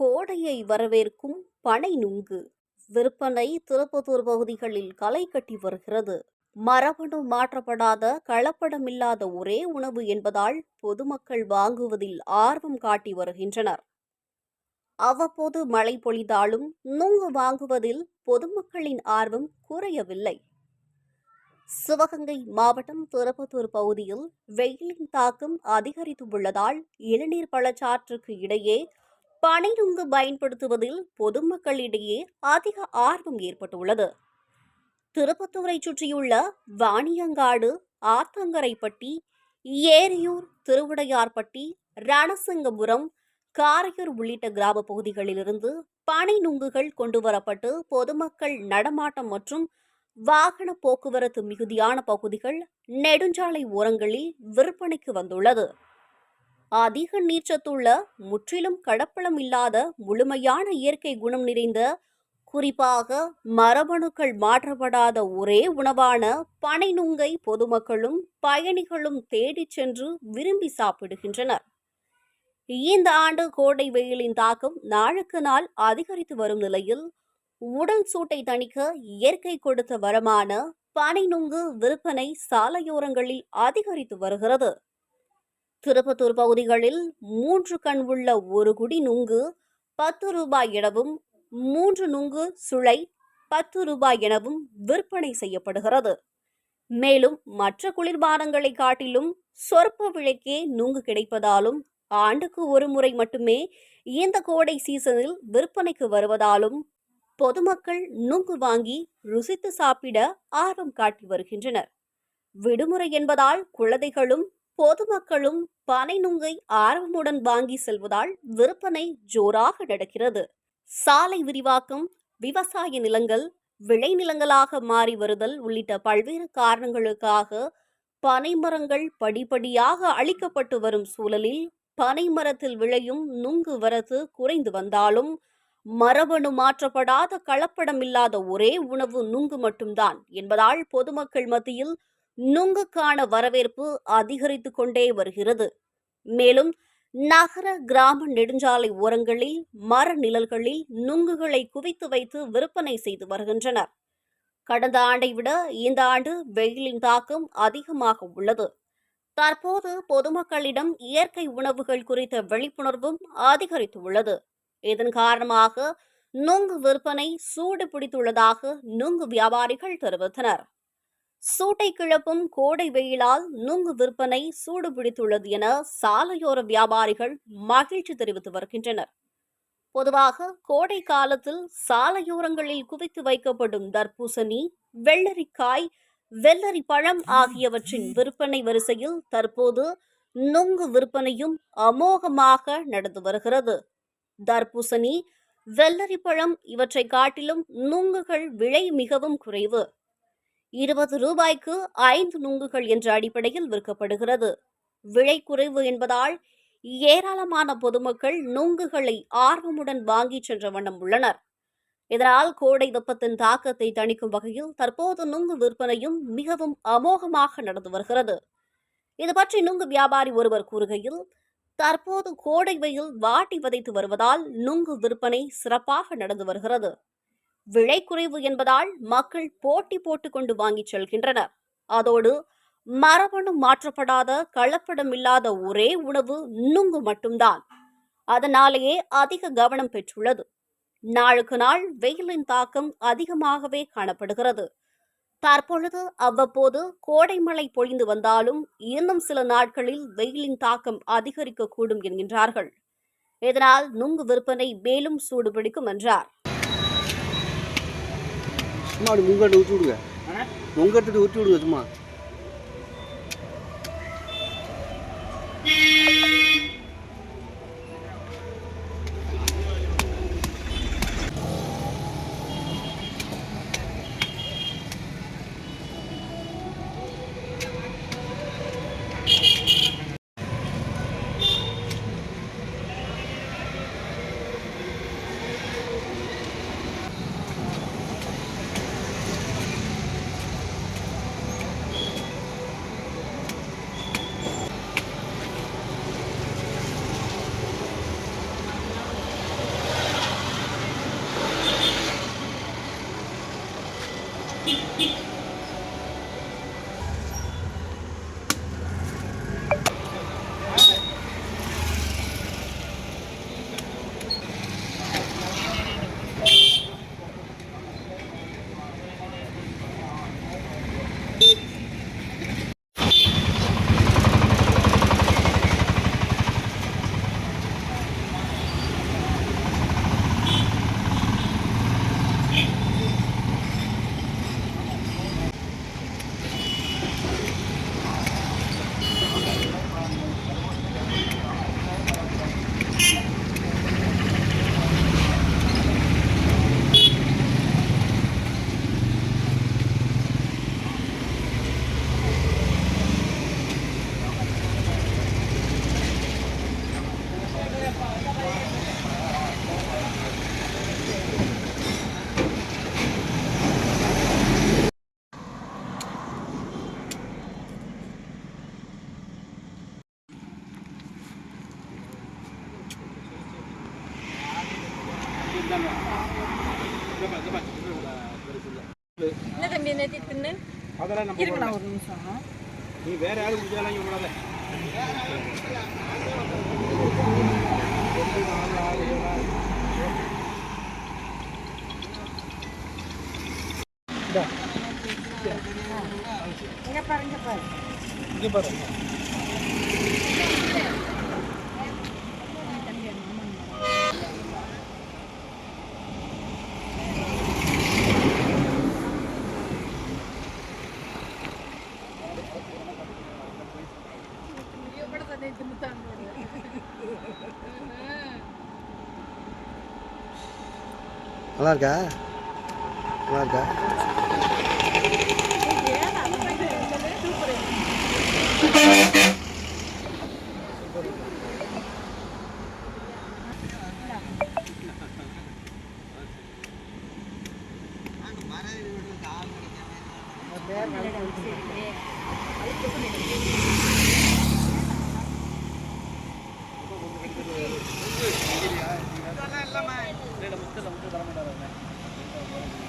கோடையை வரவேற்கும் பனை நுங்கு விற்பனை திருப்பத்தூர் பகுதிகளில் களை கட்டி வருகிறது. மரபணு மாற்றப்படாத கலப்படமில்லாத ஒரே உணவு என்பதால் பொதுமக்கள் வாங்குவதில் ஆர்வம் காட்டி வருகின்றனர். அவ்வப்போது மழை பொழிந்தாலும் நுங்கு வாங்குவதில் பொதுமக்களின் ஆர்வம் குறையவில்லை. சிவகங்கை மாவட்டம் திருப்பத்தூர் பகுதியில் வெயிலின் தாக்கம் அதிகரித்து உள்ளதால் இளநீர் பழச்சாற்றுக்கு இடையே பனை நுங்கு பயன்படுத்துவதில் பொதுமக்களிடையே அதிக ஆர்வம் ஏற்பட்டுள்ளது. திருப்பத்தூரை சுற்றியுள்ள வாணியங்காடு, ஆத்தங்கரைப்பட்டி, ஏரியூர், திருவுடையார்பட்டி, ரணசிங்கபுரம், காரையூர் உள்ளிட்ட கிராம பகுதிகளிலிருந்து பனை நுங்குகள் கொண்டுவரப்பட்டு பொதுமக்கள் நடமாட்டம் மற்றும் வாகன போக்குவரத்து மிகுதியான பகுதிகள், நெடுஞ்சாலை ஓரங்களில் விற்பனைக்கு வந்துள்ளது. அதிக நீர்ச்சத்துள்ள, முற்றிலும் கடப்பளம் இல்லாத, முழுமையான இயற்கை குணம் நிறைந்த, குறிப்பாக மரபணுக்கள் மாற்றப்படாத ஒரே உணவான பனை நுங்கை பொதுமக்களும் பயணிகளும் தேடிச் சென்று விரும்பி சாப்பிடுகின்றனர். இந்த ஆண்டு கோடை வெயிலின் தாக்கம் நாளுக்கு நாள் அதிகரித்து வரும் நிலையில் உடல் சூட்டை தணிக்க இயற்கை கொடுத்த வரமான பனை நுங்கு விற்பனை சாலையோரங்களில் அதிகரித்து வருகிறது. திருப்பத்தூர் பகுதிகளில் 3 கண் உள்ள ஒரு குடி நுங்கு 10 ரூபாய் எனவும், 3 நுங்கு சுளை 10 ரூபாய் எனவும் விற்பனை செய்யப்படுகிறது. மேலும் மற்ற குளிர்பானங்களை காட்டிலும் சொற்ப விலைக்கே நுங்கு கிடைப்பதாலும், ஆண்டுக்கு ஒரு முறை மட்டுமே இந்த கோடை சீசனில் விற்பனைக்கு வருவதாலும் பொதுமக்கள் நுங்கு வாங்கி ருசித்து சாப்பிட ஆர்வம் காட்டி வருகின்றனர். விடுமுறை என்பதால் குழந்தைகளும் பொதுமக்களும் பனை நுங்கை ஆர்வமுடன் வாங்கி செல்வதால் விற்பனை ஜோராக நடக்கிறது. சாலை விரிவாக்கம், விவசாய நிலங்கள் விளைநிலங்களாக மாறி வருதல் உள்ளிட்ட பல்வேறு காரணங்களுக்காக பனை மரங்கள் படிப்படியாக அழிக்கப்பட்டு வரும் சூழலில் பனை மரத்தில் விளையும் நுங்கு வரத்து குறைந்து வந்தாலும் மரபணு மாற்றப்படாத கலப்படமில்லாத ஒரே உணவு நுங்கு மட்டும்தான் என்பதால் பொதுமக்கள் மத்தியில் நுங்குக்கான வரவேற்பு அதிகரித்து கொண்டே வருகிறது. மேலும் நகர, கிராம நெடுஞ்சாலை ஓரங்களில் மர நிழல்களில் நுங்குகளை குவித்து வைத்து விற்பனை செய்து வருகின்றனர். கடந்த ஆண்டை விட இந்த ஆண்டு வெயிலின் தாக்கம் அதிகமாக உள்ளது. தற்போது பொதுமக்களிடம் இயற்கை உணவுகள் குறித்த விழிப்புணர்வும் அதிகரித்துள்ளது. இதன் காரணமாக நுங்கு விற்பனை சூடு பிடித்துள்ளதாக நுங்கு வியாபாரிகள் தெரிவித்தனர். சூட்டை கிளப்பும் கோடை வெயிலால் நுங்கு விற்பனை சூடு பிடித்துள்ளது என சாலையோர வியாபாரிகள் மகிழ்ச்சி தெரிவித்து வருகின்றனர். பொதுவாக கோடை காலத்தில் சாலையோரங்களில் குவித்து வைக்கப்படும் தர்பூசணி, வெள்ளரிக்காய், வெள்ளரி பழம் ஆகியவற்றின் விற்பனை வரிசையில் தற்போது நுங்கு விற்பனையும் அமோகமாக நடந்து வருகிறது. தர்பூசணி, வெள்ளரி பழம் இவற்றை காட்டிலும் நுங்குகள் விலை மிகவும் குறைவு. 20 ரூபாய்க்கு 5 நுங்குகள் என்ற அடிப்படையில் விற்கப்படுகிறது. விலை குறைவு என்பதால் ஏராளமான பொதுமக்கள் நுங்குகளை ஆர்வமுடன் வாங்கி சென்ற வண்ணம் உள்ளனர். இதனால் கோடை வெப்பத்தின் தாக்கத்தை தணிக்கும் வகையில் தற்போது நுங்கு விற்பனையும் மிகவும் அமோகமாக நடந்து வருகிறது. இது பற்றி நுங்கு வியாபாரி ஒருவர் கூறுகையில், தற்போது கோடை வெயில் வாட்டி வதைத்து வருவதால் நுங்கு விற்பனை சிறப்பாக நடந்து வருகிறது. விலை குறைவு என்பதால் மக்கள் போட்டி போட்டுக்கொண்டு வாங்கி செல்கின்றனர். அதோடு மரபணு மாற்றப்படாத கலப்படமில்லாத ஒரே உணவு நுங்கு மட்டும்தான். அதனாலேயே அதிக கவனம் பெற்றுள்ளது. நாளுக்கு நாள் வெயிலின் தாக்கம் அதிகமாகவே காணப்படுகிறது. தற்பொழுது அவ்வப்போது கோடை மழை பொழிந்து வந்தாலும் இன்னும் சில நாட்களில் வெயிலின் தாக்கம் அதிகரிக்கக்கூடும் என்கின்றார்கள். இதனால் நுங்கு விற்பனை மேலும் சூடுபிடிக்கும் என்றார். என்ன தம்பி நேத்தி தின்னு இருக்கலாம் ஒரு நிமிஷம். நீ வேற யாரும் குடிச்சாலும் இங்க போடாத. இங்க பாரு இங்க பாரு. இங்க பாரு. நல்லா இருக்கா? நல்லா இருக்கா? இல்ல முத்து தர மாட்டாரு.